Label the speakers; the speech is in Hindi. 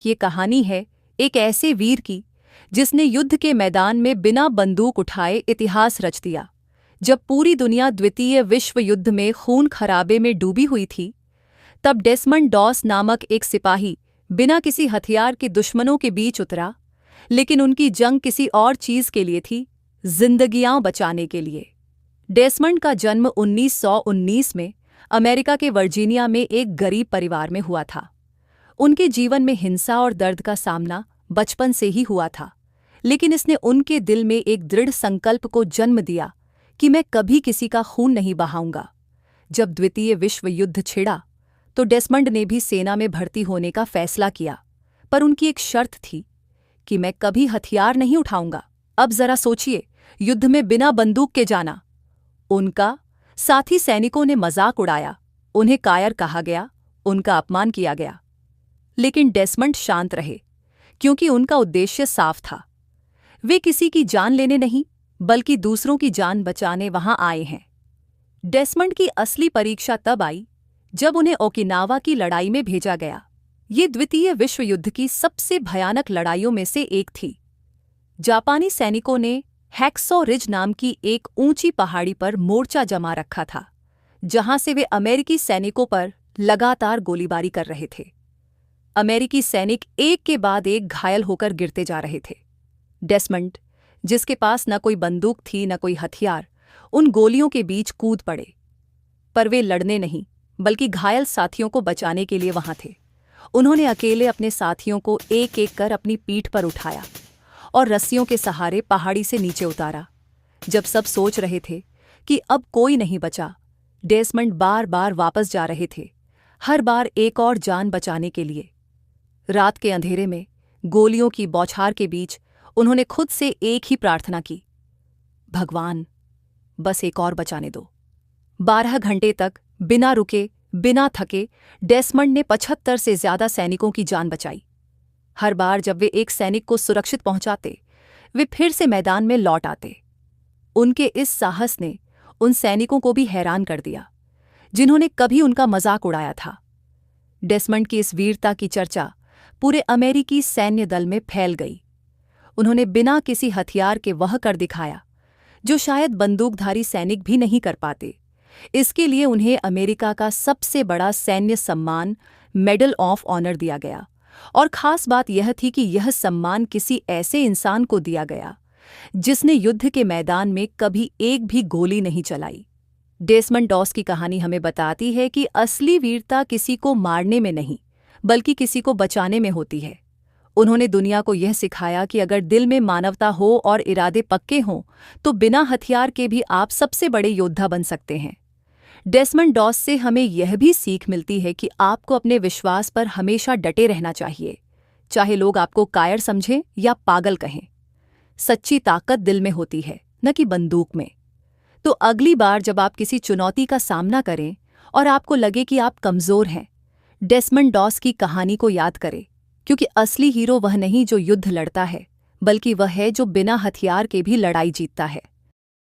Speaker 1: ये कहानी है एक ऐसे वीर की जिसने युद्ध के मैदान में बिना बंदूक उठाए इतिहास रच दिया। जब पूरी दुनिया द्वितीय विश्व युद्ध में खून खराबे में डूबी हुई थी, तब डेसमंड डॉस नामक एक सिपाही बिना किसी हथियार के दुश्मनों के बीच उतरा। लेकिन उनकी जंग किसी और चीज के लिए थी, जिंदगियां बचाने के लिए। डेसमंड का जन्म 1919 में अमेरिका के वर्जीनिया में एक गरीब परिवार में हुआ था। उनके जीवन में हिंसा और दर्द का सामना बचपन से ही हुआ था, लेकिन इसने उनके दिल में एक दृढ़ संकल्प को जन्म दिया कि मैं कभी किसी का खून नहीं बहाऊंगा। जब द्वितीय विश्व युद्ध छिड़ा तो डेसमंड ने भी सेना में भर्ती होने का फैसला किया, पर उनकी एक शर्त थी कि मैं कभी हथियार नहीं उठाऊंगा। अब जरा सोचिए, युद्ध में बिना बंदूक के जाना। उनका साथी सैनिकों ने मजाक उड़ाया, उन्हें कायर कहा गया, उनका अपमान किया गया। लेकिन डेसमंड शांत रहे, क्योंकि उनका उद्देश्य साफ था। वे किसी की जान लेने नहीं, बल्कि दूसरों की जान बचाने वहां आए हैं। डेसमंड की असली परीक्षा तब आई जब उन्हें ओकिनावा की लड़ाई में भेजा गया। ये द्वितीय विश्व युद्ध की सबसे भयानक लड़ाइयों में से एक थी। जापानी सैनिकों ने हैक्सॉ रिज नाम की एक ऊंची पहाड़ी पर मोर्चा जमा रखा था, जहां से वे अमेरिकी सैनिकों पर लगातार गोलीबारी कर रहे थे। अमेरिकी सैनिक एक के बाद एक घायल होकर गिरते जा रहे थे। डेसमंड, जिसके पास न कोई बंदूक थी न कोई हथियार, उन गोलियों के बीच कूद पड़े। पर वे लड़ने नहीं, बल्कि घायल साथियों को बचाने के लिए वहां थे। उन्होंने अकेले अपने साथियों को एक एक कर अपनी पीठ पर उठाया और रस्सियों के सहारे पहाड़ी से नीचे उतारा। जब सब सोच रहे थे कि अब कोई नहीं बचा, डेसमंड बार बार वापस जा रहे थे, हर बार एक और जान बचाने के लिए। रात के अंधेरे में गोलियों की बौछार के बीच उन्होंने खुद से एक ही प्रार्थना की, भगवान, बस एक और बचाने दो। 12 घंटे तक बिना रुके, बिना थके डेसमंड ने 75 से ज्यादा सैनिकों की जान बचाई। हर बार जब वे एक सैनिक को सुरक्षित पहुंचाते, वे फिर से मैदान में लौट आते। उनके इस साहस ने उन सैनिकों को भी हैरान कर दिया, जिन्होंने कभी उनका मजाक उड़ाया था। डेसमंड की इस वीरता की चर्चा पूरे अमेरिकी सैन्य दल में फैल गई। उन्होंने बिना किसी हथियार के वह कर दिखाया जो शायद बंदूकधारी सैनिक भी नहीं कर पाते। इसके लिए उन्हें अमेरिका का सबसे बड़ा सैन्य सम्मान मेडल ऑफ ऑनर दिया गया। और खास बात यह थी कि यह सम्मान किसी ऐसे इंसान को दिया गया जिसने युद्ध के मैदान में कभी एक भी गोली नहीं चलाई। डेसमंड डॉस की कहानी हमें बताती है कि असली वीरता किसी को मारने में नहीं, बल्कि किसी को बचाने में होती है। उन्होंने दुनिया को यह सिखाया कि अगर दिल में मानवता हो और इरादे पक्के हों, तो बिना हथियार के भी आप सबसे बड़े योद्धा बन सकते हैं। डेसमंड डॉस से हमें यह भी सीख मिलती है कि आपको अपने विश्वास पर हमेशा डटे रहना चाहिए, चाहे लोग आपको कायर समझें या पागल कहें। सच्ची ताकत दिल में होती है, न कि बंदूक में। तो अगली बार जब आप किसी चुनौती का सामना करें और आपको लगे कि आप कमजोर हैं, डेसमंड डॉस की कहानी को याद करें, क्योंकि असली हीरो वह नहीं जो युद्ध लड़ता है, बल्कि वह है जो बिना हथियार के भी लड़ाई जीतता है।